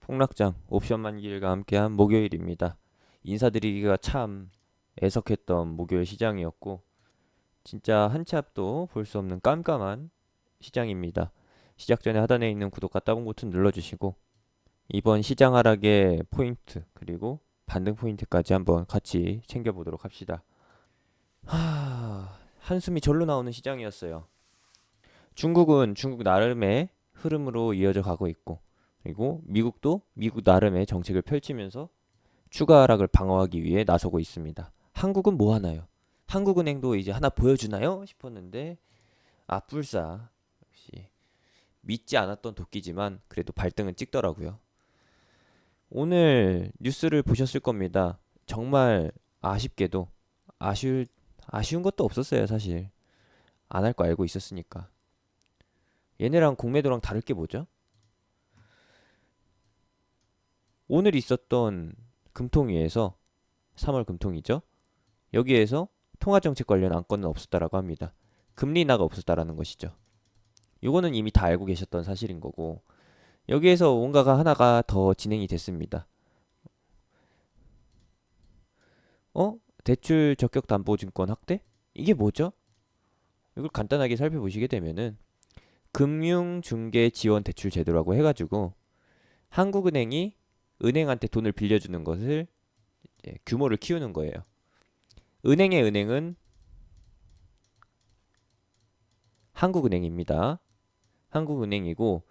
폭락장 옵션 만기일과 함께한 목요일입니다. 인사드리기가 참 애석했던 목요일 시장이었고 진짜 한 치 앞도 볼 수 없는 깜깜한 시장입니다. 시작 전에 하단에 있는 구독과 따봉 버튼 눌러주시고 이번 시장 하락의 포인트 그리고 반등 포인트까지 한번 같이 챙겨보도록 합시다. 한숨이 절로 나오는 시장이었어요. 중국은 중국 나름의 흐름으로 이어져 가고 있고 그리고 미국도 미국 나름의 정책을 펼치면서 추가 하락을 방어하기 위해 나서고 있습니다. 한국은 뭐 하나요? 한국은행도 이제 하나 보여주나요? 싶었는데 뿔싸 역시 믿지 않았던 도끼지만 그래도 발등은 찍더라고요. 오늘 뉴스를 보셨을 겁니다. 정말 아쉽게도 아쉬운 것도 없었어요, 사실. 안 할 거 알고 있었으니까. 얘네랑 공매도랑 다를 게 뭐죠? 오늘 있었던 금통위에서 3월 금통이죠. 여기에서 통화정책 관련 안건은 없었다라고 합니다. 금리 인하가 없었다라는 것이죠. 이거는 이미 다 알고 계셨던 사실인 거고 여기에서 뭔가가 하나가 더 진행이 됐습니다. 대출 적격 담보증권 확대? 이게 뭐죠? 이걸 간단하게 살펴보시게 되면은 금융중개 지원 대출 제도라고 해가지고 한국은행이 은행한테 돈을 빌려주는 것을 규모를 키우는 거예요. 은행의 은행은 한국은행입니다. 한국은행이고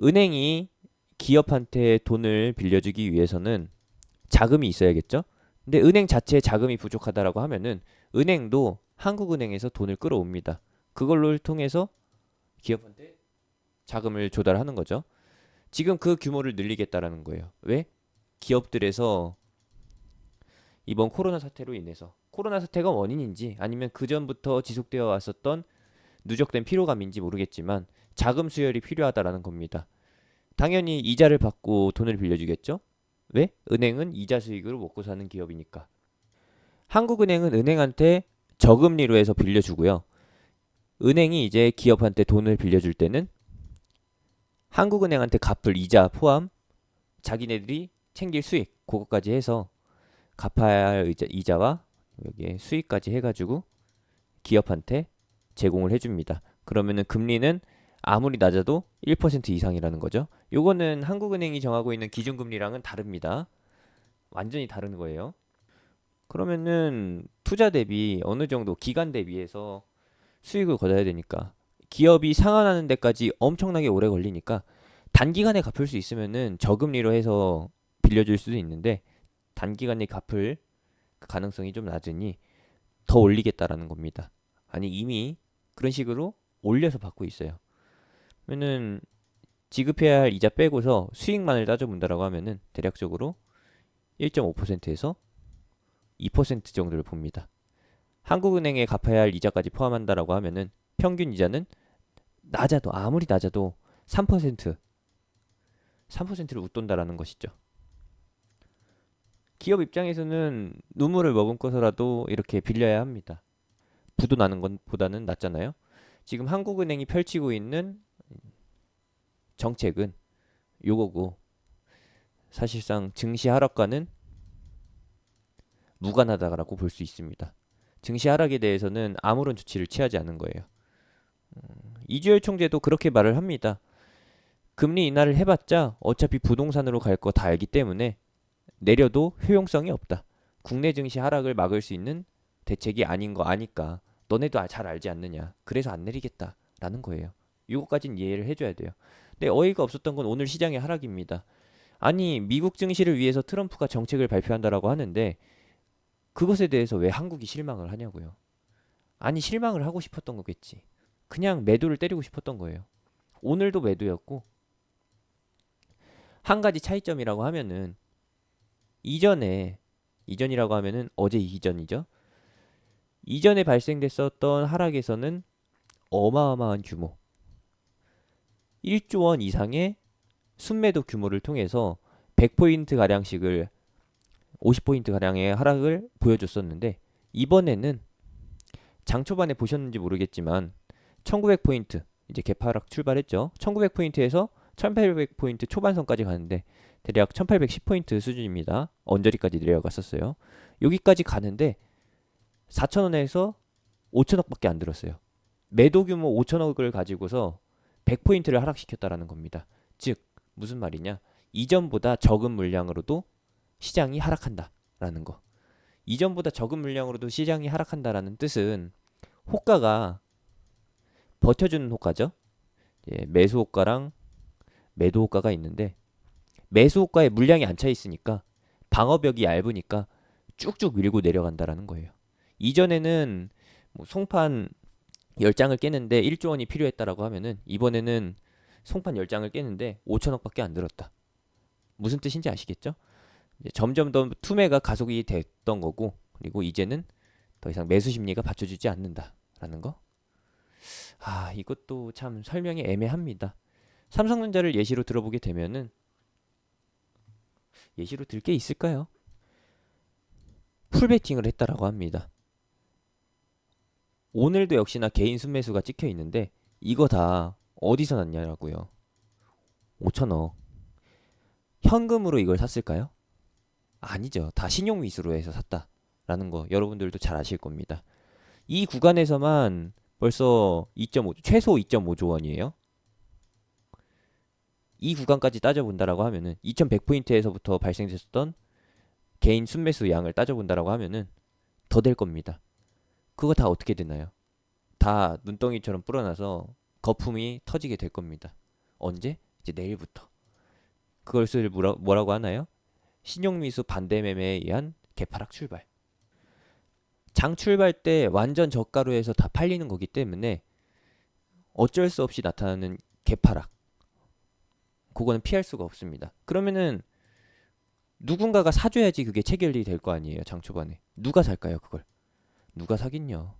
은행이 기업한테 돈을 빌려주기 위해서는 자금이 있어야겠죠? 근데 은행 자체에 자금이 부족하다라고 하면은 은행도 한국은행에서 돈을 끌어옵니다. 그걸로 통해서 기업한테 자금을 조달하는 거죠. 지금 그 규모를 늘리겠다라는 거예요. 왜? 기업들에서 이번 코로나 사태로 인해서 코로나 사태가 원인인지 아니면 그 전부터 지속되어 왔었던 누적된 피로감인지 모르겠지만 자금 수혈이 필요하다라는 겁니다. 당연히 이자를 받고 돈을 빌려주겠죠? 왜? 은행은 이자 수익으로 먹고 사는 기업이니까. 한국은행은 은행한테 저금리로 해서 빌려주고요. 은행이 이제 기업한테 돈을 빌려줄 때는 한국은행한테 갚을 이자 포함 자기네들이 챙길 수익 그거까지 해서 갚아야 할 이자와 여기에 수익까지 해가지고 기업한테 제공을 해줍니다. 그러면은 금리는 아무리 낮아도 1% 이상이라는 거죠. 요거는 한국은행이 정하고 있는 기준금리랑은 다릅니다. 완전히 다른 거예요. 그러면은 투자 대비 어느 정도 기간 대비해서 수익을 거둬야 되니까 기업이 상환하는 데까지 엄청나게 오래 걸리니까 단기간에 갚을 수 있으면은 저금리로 해서 빌려줄 수도 있는데 단기간에 갚을 가능성이 좀 낮으니 더 올리겠다라는 겁니다. 아니 이미 그런 식으로 올려서 받고 있어요. 그러면은 지급해야 할 이자 빼고서 수익만을 따져본다라고 하면은 대략적으로 1.5%에서 2% 정도를 봅니다. 한국은행에 갚아야 할 이자까지 포함한다라고 하면은 평균 이자는 낮아도 아무리 낮아도 3%를 웃돈다라는 것이죠. 기업 입장에서는 눈물을 머금고서라도 이렇게 빌려야 합니다. 부도 나는 것보다는 낫잖아요. 지금 한국은행이 펼치고 있는 정책은 요거고 사실상 증시 하락과는 무관하다라고 볼 수 있습니다. 증시 하락에 대해서는 아무런 조치를 취하지 않은 거예요. 이주열 총재도 그렇게 말을 합니다. 금리 인하를 해봤자 어차피 부동산으로 갈 거 다 알기 때문에 내려도 효용성이 없다. 국내 증시 하락을 막을 수 있는 대책이 아닌 거 아니까 너네도 잘 알지 않느냐. 그래서 안 내리겠다라는 거예요. 이거까진 이해를 해줘야 돼요. 근데 어이가 없었던 건 오늘 시장의 하락입니다. 아니 미국 증시를 위해서 트럼프가 정책을 발표한다라고 하는데 그것에 대해서 왜 한국이 실망을 하냐고요. 아니 실망을 하고 싶었던 거겠지. 그냥 매도를 때리고 싶었던 거예요. 오늘도 매도였고 한 가지 차이점이라고 하면은 이전에 이전이라고 하면은 어제 이전이죠. 이전에 발생됐었던 하락에서는 어마어마한 규모 1조 원 이상의 순매도 규모를 통해서 100포인트 가량씩을 50포인트 가량의 하락을 보여줬었는데 이번에는 장 초반에 보셨는지 모르겠지만 1900포인트 이제 개파락 출발했죠. 1900포인트에서 1800포인트 초반선까지 가는데 대략 1810포인트 수준입니다. 언저리까지 내려갔었어요. 여기까지 가는데 4,000원에서 5천억밖에 안 들었어요. 매도 규모 5천억을 가지고서 100포인트를 하락시켰다라는 겁니다. 즉 무슨 말이냐? 이전보다 적은 물량으로도 시장이 하락한다라는 거. 이전보다 적은 물량으로도 시장이 하락한다라는 뜻은 호가가 버텨주는 호가죠. 매수 호가랑 매도 호가가 있는데 매수 호가에 물량이 안 차 있으니까 방어벽이 얇으니까 쭉쭉 밀고 내려간다라는 거예요. 이전에는 뭐 송판 10장을 깨는데 1조 원이 필요했다라고 하면은 이번에는 송판 10장을 깨는데 5천억밖에 안 들었다. 무슨 뜻인지 아시겠죠? 이제 점점 더 투매가 가속이 됐던 거고, 그리고 이제는 더 이상 매수 심리가 받쳐주지 않는다라는 거. 이것도 참 설명이 애매합니다. 삼성전자를 예시로 들어보게 되면은 예시로 들 게 있을까요? 풀베팅을 했다라고 합니다. 오늘도 역시나 개인 순매수가 찍혀 있는데 이거 다 어디서 났냐라고요. 5천억. 현금으로 이걸 샀을까요? 아니죠. 다 신용 위주로 해서 샀다라는 거 여러분들도 잘 아실 겁니다. 이 구간에서만 벌써 2.5 최소 2.5조 원이에요. 이 구간까지 따져본다라고 하면은 2100포인트에서부터 발생됐었던 개인 순매수 양을 따져본다라고 하면은 더 될 겁니다. 그거 다 어떻게 되나요? 다 눈덩이처럼 불어나서 거품이 터지게 될 겁니다. 언제? 이제 내일부터. 그것을 뭐라고 하나요? 신용미수 반대 매매에 의한 개파락 출발. 장 출발 때 완전 저가로 해서 다 팔리는 거기 때문에 어쩔 수 없이 나타나는 개파락. 그거는 피할 수가 없습니다. 그러면은 누군가가 사줘야지 그게 체결이 될 거 아니에요. 장 초반에. 누가 살까요, 그걸? 누가 사긴요?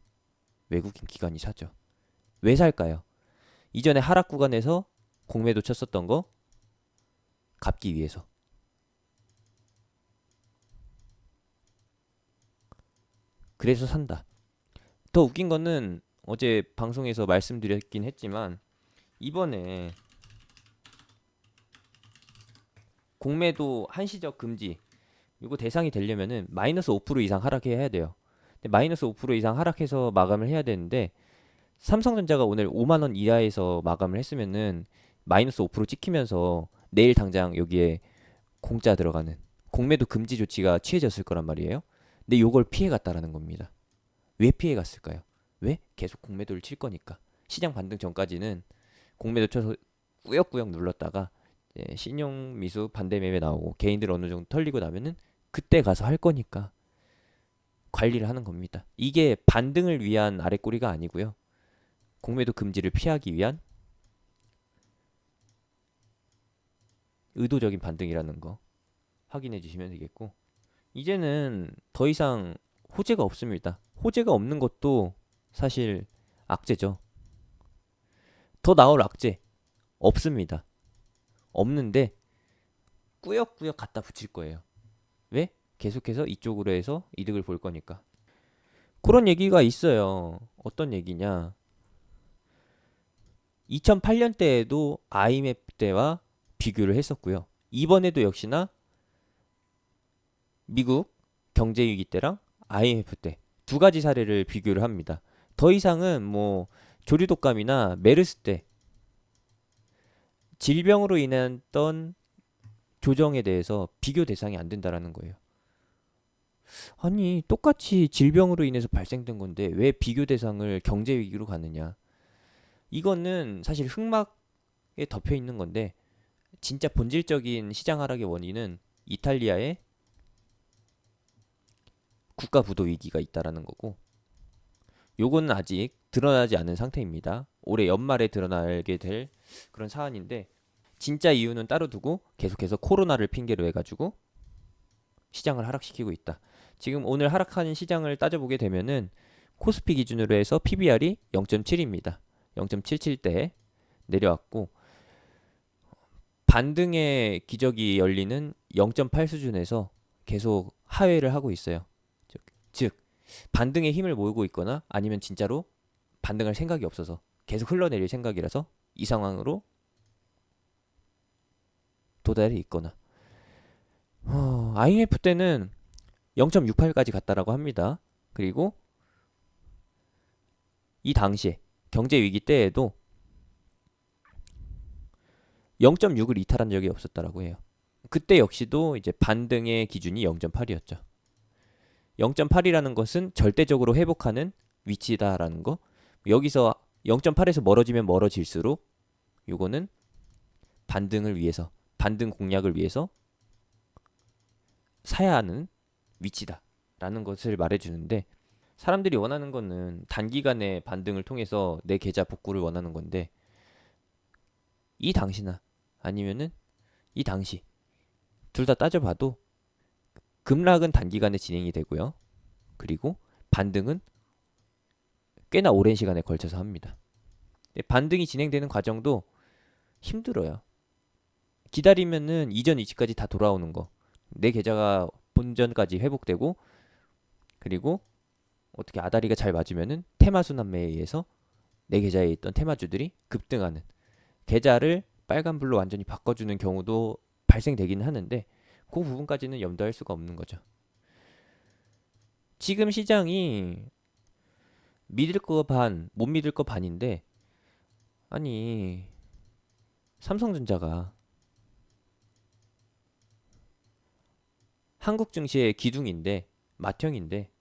외국인 기관이 사죠. 왜 살까요? 이전에 하락 구간에서 공매도 쳤었던 거 갚기 위해서. 그래서 산다. 더 웃긴 거는 어제 방송에서 말씀드렸긴 했지만 이번에 공매도 한시적 금지 이거 대상이 되려면은 마이너스 5% 이상 하락해야 돼요. 근데 마이너스 5% 이상 하락해서 마감을 해야 되는데 삼성전자가 오늘 5만 원 이하에서 마감을 했으면은 마이너스 5% 찍히면서 내일 당장 여기에 공짜 들어가는 공매도 금지 조치가 취해졌을 거란 말이에요. 근데 요걸 피해갔다라는 겁니다. 왜 피해갔을까요? 왜? 계속 공매도를 칠 거니까. 시장 반등 전까지는 공매도 쳐서 꾸역꾸역 눌렀다가 신용 미수 반대 매매 나오고 개인들 어느 정도 털리고 나면은 그때 가서 할 거니까 관리를 하는 겁니다. 이게 반등을 위한 아랫꼬리가 아니고요. 공매도 금지를 피하기 위한 의도적인 반등이라는 거 확인해 주시면 되겠고 이제는 더 이상 호재가 없습니다. 호재가 없는 것도 사실 악재죠. 더 나올 악재 없습니다. 없는데 꾸역꾸역 갖다 붙일 거예요. 왜? 계속해서 이쪽으로 해서 이득을 볼 거니까. 그런 얘기가 있어요. 어떤 얘기냐? 2008년대에도 IMF 때와 비교를 했었고요. 이번에도 역시나 미국 경제위기 때랑 IMF 때 두 가지 사례를 비교를 합니다. 더 이상은 뭐 조류독감이나 메르스 때 질병으로 인했던 조정에 대해서 비교 대상이 안 된다라는 거예요. 아니, 똑같이 질병으로 인해서 발생된 건데 왜 비교 대상을 경제 위기로 가느냐? 이거는 사실 흑막에 덮여 있는 건데 진짜 본질적인 시장 하락의 원인은 이탈리아의 국가 부도 위기가 있다라는 거고 요거는 아직 드러나지 않은 상태입니다. 올해 연말에 드러나게 될 그런 사안인데 진짜 이유는 따로 두고 계속해서 코로나를 핑계로 해가지고 시장을 하락시키고 있다. 지금 오늘 하락하는 시장을 따져보게 되면은 코스피 기준으로 해서 PBR이 0.7입니다. 0.77대 내려왔고 반등의 기적이 열리는 0.8 수준에서 계속 하회를 하고 있어요. 즉 반등의 힘을 모으고 있거나 아니면 진짜로 반등할 생각이 없어서 계속 흘러내릴 생각이라서 이 상황으로 도달해 있거나. IMF 때는 0.68까지 갔다라고 합니다. 그리고 이 당시에 경제 위기 때에도 0.6을 이탈한 적이 없었다라고 해요. 그때 역시도 이제 반등의 기준이 0.8이었죠. 0.8이라는 것은 절대적으로 회복하는 위치다라는 거. 여기서 0.8에서 멀어지면 멀어질수록 요거는 반등을 위해서, 반등 공략을 위해서 사야 하는 위치다라는 것을 말해주는데, 사람들이 원하는 거는 단기간의 반등을 통해서 내 계좌 복구를 원하는 건데, 이 당시나 아니면은 이 당시 둘 다 따져봐도 급락은 단기간에 진행이 되고요. 그리고 반등은 꽤나 오랜 시간에 걸쳐서 합니다. 반등이 진행되는 과정도 힘들어요. 기다리면은 이전 위치까지 다 돌아오는 거. 내 계좌가 본전까지 회복되고, 그리고 어떻게 아다리가 잘 맞으면은 테마순환매에 의해서 내 계좌에 있던 테마주들이 급등하는, 계좌를 빨간불로 완전히 바꿔주는 경우도 발생되기는 하는데, 그 부분까지는 염두할 수가 없는 거죠. 지금 시장이 믿을 거 반, 못 믿을 거 반인데, 아니 삼성전자가 한국 증시의 기둥인데, 맏형인데,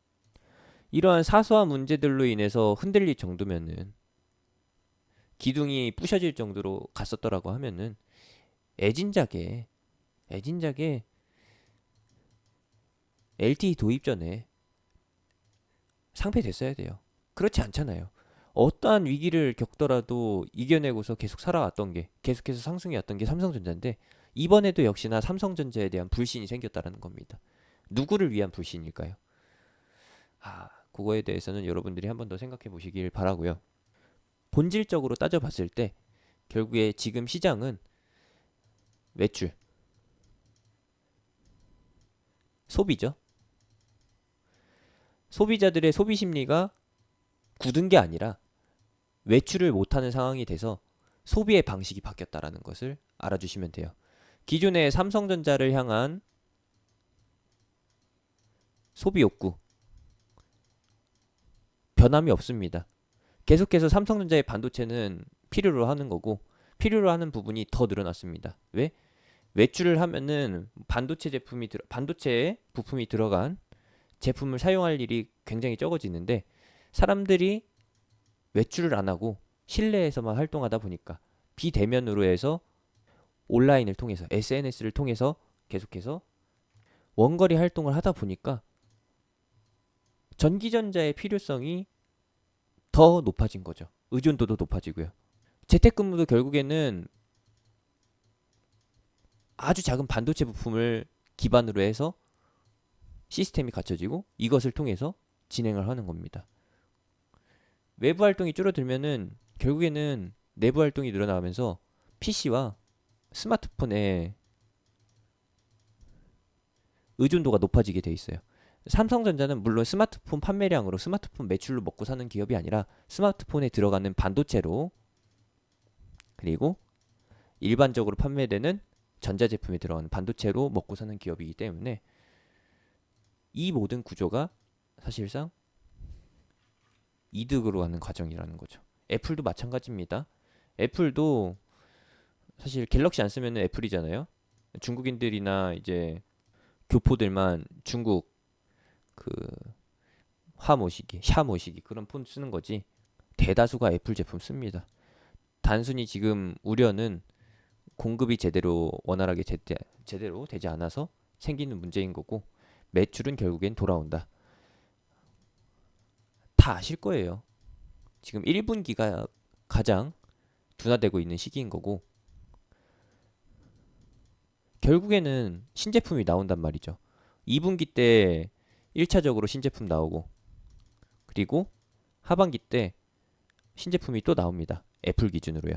이러한 사소한 문제들로 인해서 흔들릴 정도면은, 기둥이 부셔질 정도로 갔었더라고 하면은 애진작에 LTE 도입 전에 상폐됐어야 돼요. 그렇지 않잖아요. 어떠한 위기를 겪더라도 이겨내고서 계속 살아왔던 게, 계속해서 상승해 왔던 게 삼성전자인데, 이번에도 역시나 삼성전자에 대한 불신이 생겼다라는 겁니다. 누구를 위한 불신일까요? 그거에 대해서는 여러분들이 한 번 더 생각해 보시길 바라고요. 본질적으로 따져봤을 때 결국에 지금 시장은 외출, 소비죠. 소비자들의 소비 심리가 굳은 게 아니라 외출을 못하는 상황이 돼서 소비의 방식이 바뀌었다라는 것을 알아주시면 돼요. 기존의 삼성전자를 향한 소비 욕구 변함이 없습니다. 계속해서 삼성전자의 반도체는 필요로 하는 거고, 필요로 하는 부분이 더 늘어났습니다. 왜? 외출을 하면은 반도체에 부품이 들어간 제품을 사용할 일이 굉장히 적어지는데, 사람들이 외출을 안 하고 실내에서만 활동하다 보니까 비대면으로 해서 온라인을 통해서, SNS를 통해서 계속해서 원거리 활동을 하다 보니까 전기전자의 필요성이 더 높아진 거죠. 의존도도 높아지고요. 재택근무도 결국에는 아주 작은 반도체 부품을 기반으로 해서 시스템이 갖춰지고, 이것을 통해서 진행을 하는 겁니다. 외부 활동이 줄어들면은 결국에는 내부 활동이 늘어나면서 PC와 스마트폰의 의존도가 높아지게 돼 있어요. 삼성전자는 물론 스마트폰 판매량으로, 스마트폰 매출로 먹고 사는 기업이 아니라 스마트폰에 들어가는 반도체로, 그리고 일반적으로 판매되는 전자제품에 들어가는 반도체로 먹고 사는 기업이기 때문에 이 모든 구조가 사실상 이득으로 가는 과정이라는 거죠. 애플도 마찬가지입니다. 애플도 사실 갤럭시 안 쓰면 애플이잖아요. 중국인들이나 이제 교포들만 중국 그 화모시기, 샤모시기 그런 폰 쓰는 거지, 대다수가 애플 제품 씁니다. 단순히 지금 우려는 공급이 제대로 원활하게 제대로 되지 않아서 생기는 문제인 거고, 매출은 결국엔 돌아온다. 다 아실 거예요. 지금 1분기가 가장 둔화되고 있는 시기인 거고, 결국에는 신제품이 나온단 말이죠. 2분기 때 1차적으로 신제품 나오고, 그리고 하반기 때 신제품이 또 나옵니다. 애플 기준으로요.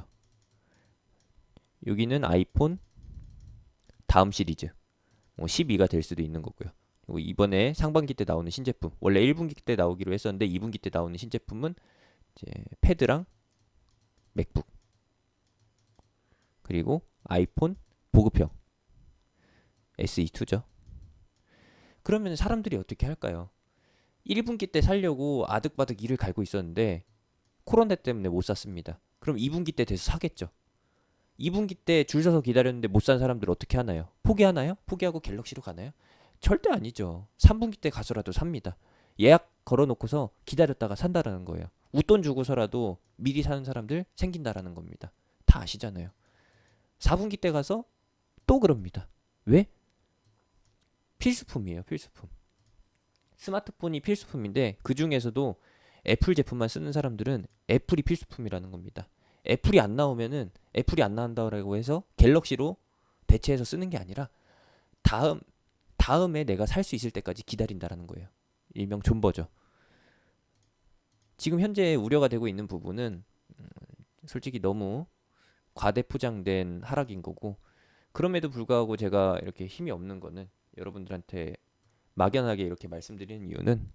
여기는 아이폰 다음 시리즈, 12가 될 수도 있는 거고요. 그리고 이번에 상반기 때 나오는 신제품, 원래 1분기 때 나오기로 했었는데 2분기 때 나오는 신제품은 이제 패드랑 맥북, 그리고 아이폰 보급형, SE2죠. 그러면 사람들이 어떻게 할까요? 1분기 때 살려고 아득바득 이를 갈고 있었는데 코로나 때문에 못 샀습니다. 그럼 2분기 때 돼서 사겠죠. 2분기 때 줄 서서 기다렸는데 못 산 사람들 어떻게 하나요? 포기하나요? 포기하고 갤럭시로 가나요? 절대 아니죠. 3분기 때 가서라도 삽니다. 예약 걸어놓고서 기다렸다가 산다라는 거예요. 웃돈 주고서라도 미리 사는 사람들 생긴다라는 겁니다. 다 아시잖아요. 4분기 때 가서 또 그럽니다. 왜? 필수품이에요, 필수품. 스마트폰이 필수품인데 그 중에서도 애플 제품만 쓰는 사람들은 애플이 필수품이라는 겁니다. 애플이 안 나오면은 애플이 안 나온다고 해서 갤럭시로 대체해서 쓰는 게 아니라 다음 다음에 내가 살 수 있을 때까지 기다린다라는 거예요. 일명 존버죠. 지금 현재 우려가 되고 있는 부분은 솔직히 너무 과대포장된 하락인 거고 그럼에도 불구하고 제가 이렇게 힘이 없는 거는 여러분들한테 막연하게 이렇게 말씀드리는 이유는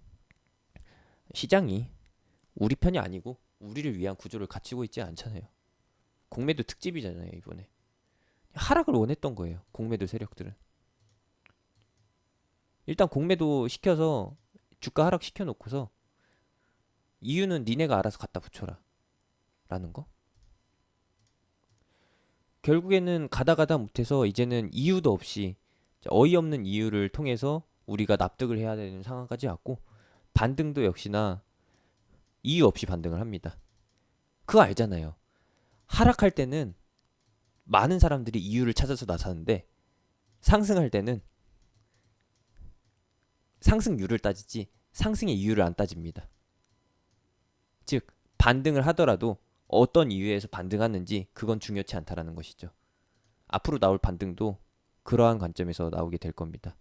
시장이 우리 편이 아니고 우리를 위한 구조를 갖추고 있지 않잖아요. 공매도 특집이잖아요, 이번에. 하락을 원했던 거예요, 공매도 세력들은. 일단 공매도 시켜서 주가 하락 시켜놓고서 이유는 니네가 알아서 갖다 붙여라 라는 거. 결국에는 가다 가다 못해서 이제는 이유도 없이 어이없는 이유를 통해서 우리가 납득을 해야 되는 상황까지 왔고 반등도 역시나 이유 없이 반등을 합니다. 그거 알잖아요. 하락할 때는 많은 사람들이 이유를 찾아서 나서는데 상승할 때는 상승률을 따지지 상승의 이유를 안 따집니다. 즉 반등을 하더라도 어떤 이유에서 반등하는지 그건 중요치 않다라는 것이죠. 앞으로 나올 반등도 그러한 관점에서 나오게 될 겁니다.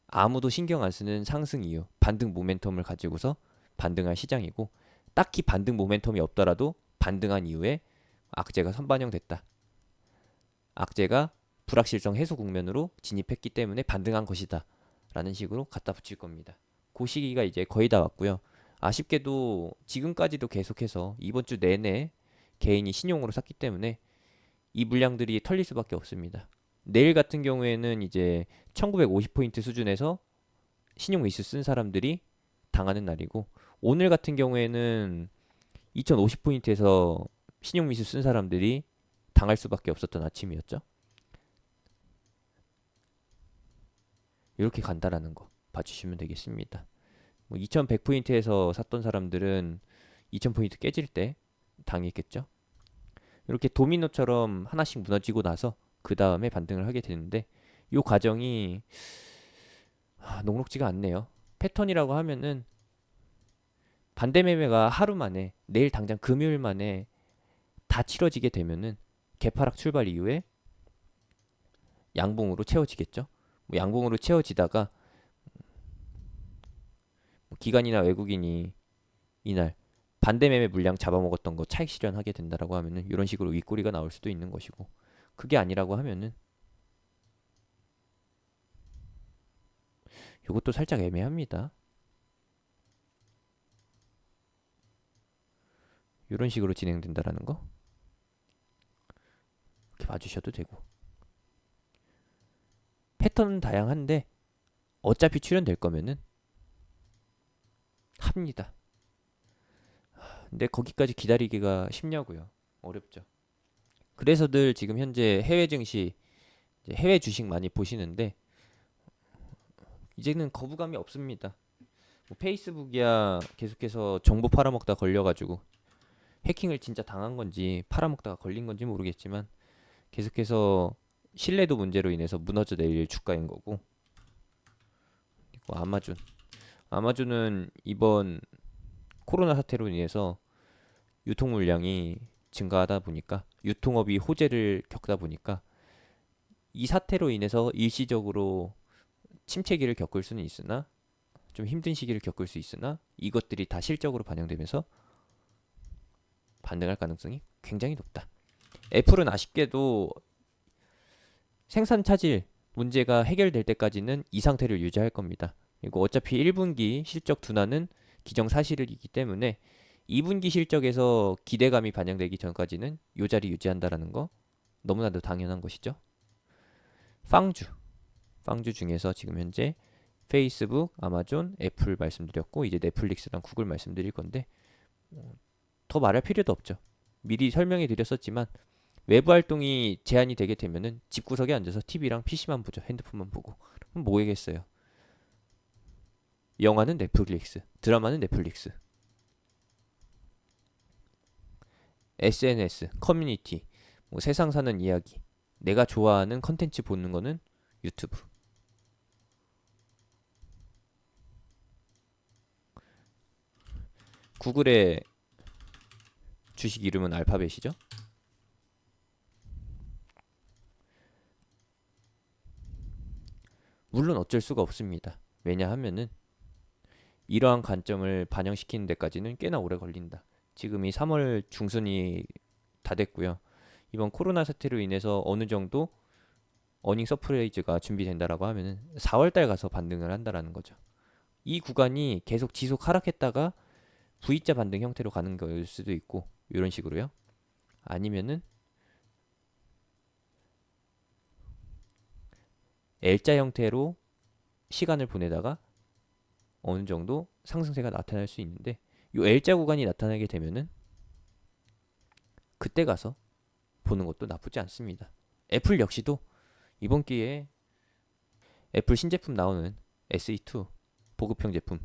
아무도 신경 안 쓰는 상승 이유, 반등 모멘텀을 가지고서 반등할 시장이고 딱히 반등 모멘텀이 없더라도 반등한 이후에 악재가 선반영됐다. 악재가 불확실성 해소 국면으로 진입했기 때문에 반등한 것이다. 라는 식으로 갖다 붙일 겁니다. 그 시기가 이제 거의 다 왔고요. 아쉽게도 지금까지도 계속해서 이번 주 내내 개인이 신용으로 샀기 때문에 이 물량들이 털릴 수밖에 없습니다. 내일 같은 경우에는 이제 1950포인트 수준에서 신용 미수 쓴 사람들이 당하는 날이고 오늘 같은 경우에는 2050포인트에서 신용 미수 쓴 사람들이 당할 수밖에 없었던 아침이었죠. 이렇게 간다라는 거 봐주시면 되겠습니다. 뭐 2100포인트에서 샀던 사람들은 2000포인트 깨질 때 당했겠죠. 이렇게 도미노처럼 하나씩 무너지고 나서 그 다음에 반등을 하게 되는데 이 과정이 녹록지가 않네요. 패턴이라고 하면은 반대 매매가 하루 만에 내일 당장 금요일 만에 다 치러지게 되면은 개파락 출발 이후에 양봉으로 채워지겠죠. 뭐 양봉으로 채워지다가 기관이나 외국인이 이날 반대 매매 물량 잡아먹었던 거 차익 실현하게 된다라고 하면은 이런 식으로 윗꼬리가 나올 수도 있는 것이고 그게 아니라고 하면은 이것도 살짝 애매합니다. 이런 식으로 진행된다라는 거 이렇게 봐주셔도 되고 패턴은 다양한데 어차피 출연될 거면은 합니다. 근데 거기까지 기다리기가 쉽냐고요. 어렵죠. 그래서들 지금 현재 해외 증시, 해외 주식 많이 보시는데 이제는 거부감이 없습니다. 뭐 페이스북이야 계속해서 정보 팔아먹다 걸려가지고 해킹을 진짜 당한 건지 팔아먹다가 걸린 건지 모르겠지만 계속해서 신뢰도 문제로 인해서 무너져 내릴 주가인 거고 그리고 아마존은 이번 코로나 사태로 인해서 유통 물량이 증가하다 보니까 유통업이 호재를 겪다 보니까 이 사태로 인해서 일시적으로 침체기를 겪을 수는 있으나 좀 힘든 시기를 겪을 수 있으나 이것들이 다 실적으로 반영되면서 반등할 가능성이 굉장히 높다. 애플은 아쉽게도 생산 차질 문제가 해결될 때까지는 이 상태를 유지할 겁니다. 그리고 어차피 1분기 실적 둔화는 기정사실이기 때문에 2분기 실적에서 기대감이 반영되기 전까지는 이 자리 유지한다라는 거 너무나도 당연한 것이죠. 빵주 빵주 중에서 지금 현재 페이스북, 아마존, 애플 말씀드렸고 이제 넷플릭스랑 구글 말씀드릴 건데 더 말할 필요도 없죠. 미리 설명해 드렸었지만 외부 활동이 제한이 되게 되면은 집구석에 앉아서 TV랑 PC만 보죠. 핸드폰만 보고. 그럼 뭐겠어요? 영화는 넷플릭스, 드라마는 넷플릭스, SNS, 커뮤니티, 뭐 세상 사는 이야기, 내가 좋아하는 컨텐츠 보는 거는 유튜브. 구글의 주식 이름은 알파벳이죠. 물론 어쩔 수가 없습니다. 왜냐하면은 이러한 관점을 반영시키는 데까지는 꽤나 오래 걸린다. 지금이 3월 중순이 다 됐고요. 이번 코로나 사태로 인해서 어느 정도 어닝 서프라이즈가 준비된다라고 하면은 4월 달 가서 반등을 한다라는 거죠. 이 구간이 계속 지속 하락했다가 V자 반등 형태로 가는 거일 수도 있고 이런 식으로요. 아니면은 L자 형태로 시간을 보내다가 어느 정도 상승세가 나타날 수 있는데 이 L자 구간이 나타나게 되면은 그때 가서 보는 것도 나쁘지 않습니다. 애플 역시도 이번 기회에 애플 신제품 나오는 SE2 보급형 제품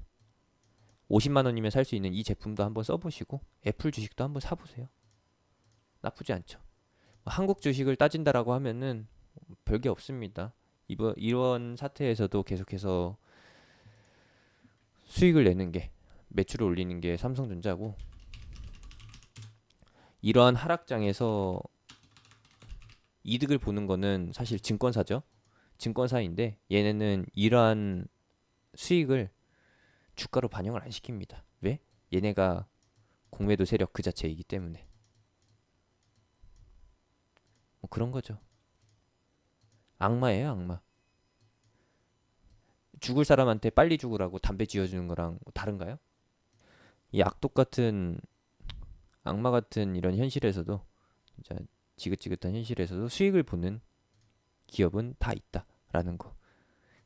50만 원이면 살 수 있는 이 제품도 한번 써보시고 애플 주식도 한번 사보세요. 나쁘지 않죠. 한국 주식을 따진다라고 하면은 별게 없습니다. 이런 사태에서도 계속해서 수익을 내는 게 매출을 올리는 게 삼성전자고 이러한 하락장에서 이득을 보는 거는 사실 증권사죠. 증권사인데 얘네는 이러한 수익을 주가로 반영을 안 시킵니다. 왜? 얘네가 공매도 세력 그 자체이기 때문에. 뭐 그런 거죠. 악마예요, 악마. 죽을 사람한테 빨리 죽으라고 담배 쥐어주는 거랑 뭐 다른가요? 이 악독 같은 악마 같은 이런 현실에서도 진짜 지긋지긋한 현실에서도 수익을 보는 기업은 다 있다라는 거.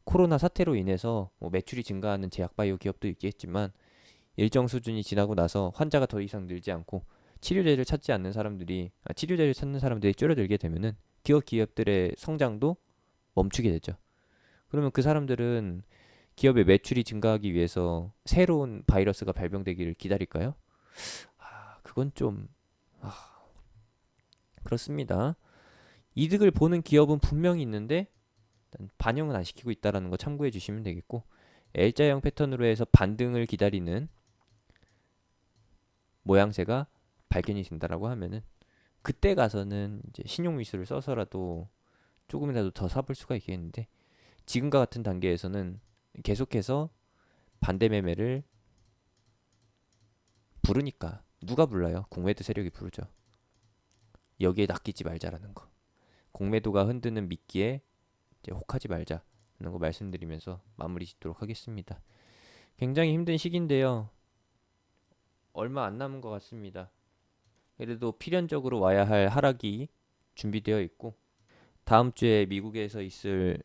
코로나 사태로 인해서 뭐 매출이 증가하는 제약바이오 기업도 있겠지만 일정 수준이 지나고 나서 환자가 더 이상 늘지 않고 치료제를 찾는 사람들이 줄어들게 되면은 기업들의 성장도 멈추게 되죠. 그러면 그 사람들은 기업의 매출이 증가하기 위해서 새로운 바이러스가 발병되기를 기다릴까요? 그건 좀 그렇습니다. 이득을 보는 기업은 분명히 있는데 반영은 안 시키고 있다라는 거 참고해 주시면 되겠고 L자형 패턴으로 해서 반등을 기다리는 모양새가 발견이 된다라고 하면은 그때 가서는 이제 신용 미수를 써서라도 조금이라도 더 사볼 수가 있겠는데 지금과 같은 단계에서는 계속해서 반대 매매를 부르니까 누가 불러요? 공매도 세력이 부르죠. 여기에 낚이지 말자라는 거. 공매도가 흔드는 미끼에 이제 혹하지 말자는 거 말씀드리면서 마무리 짓도록 하겠습니다. 굉장히 힘든 시기인데요. 얼마 안 남은 것 같습니다. 그래도 필연적으로 와야 할 하락이 준비되어 있고 다음 주에 미국에서 있을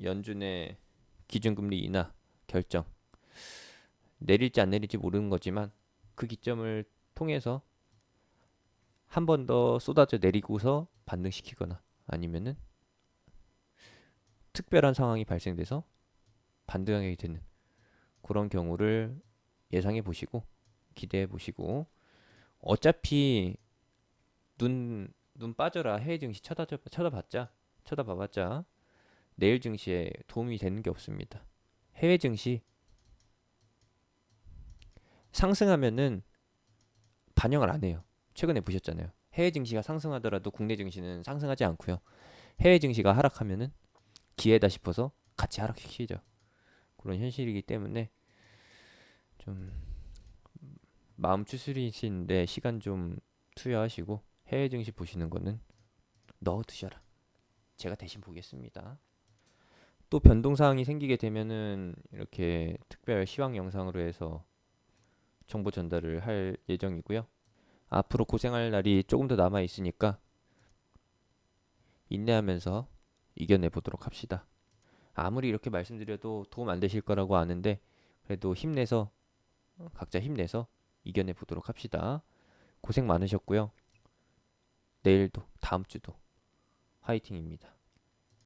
연준의 기준금리 인하 결정 내릴지 안 내릴지 모르는 거지만 그 기점을 통해서 한 번 더 쏟아져 내리고서 반등시키거나 아니면은 특별한 상황이 발생돼서 반등하게 되는 그런 경우를 예상해 보시고 기대해 보시고 어차피 눈 빠져라 해외 증시 쳐다봐봤자 내일 증시에 도움이 되는 게 없습니다. 해외 증시 상승하면은 반영을 안 해요. 최근에 보셨잖아요. 해외 증시가 상승하더라도 국내 증시는 상승하지 않고요. 해외 증시가 하락하면은 기회다 싶어서 같이 하락시키죠. 그런 현실이기 때문에 좀 마음 추스리시는데 시간 좀 투여하시고 해외 증시 보시는 거는 넣어두셔라. 제가 대신 보겠습니다. 또 변동 사항이 생기게 되면은 이렇게 특별 시황 영상으로 해서 정보 전달을 할 예정이고요. 앞으로 고생할 날이 조금 더 남아 있으니까 인내하면서 이겨내 보도록 합시다. 아무리 이렇게 말씀드려도 도움 안 되실 거라고 아는데 그래도 힘내서 각자 힘내서 이겨내 보도록 합시다. 고생 많으셨고요. 내일도 다음 주도 화이팅입니다.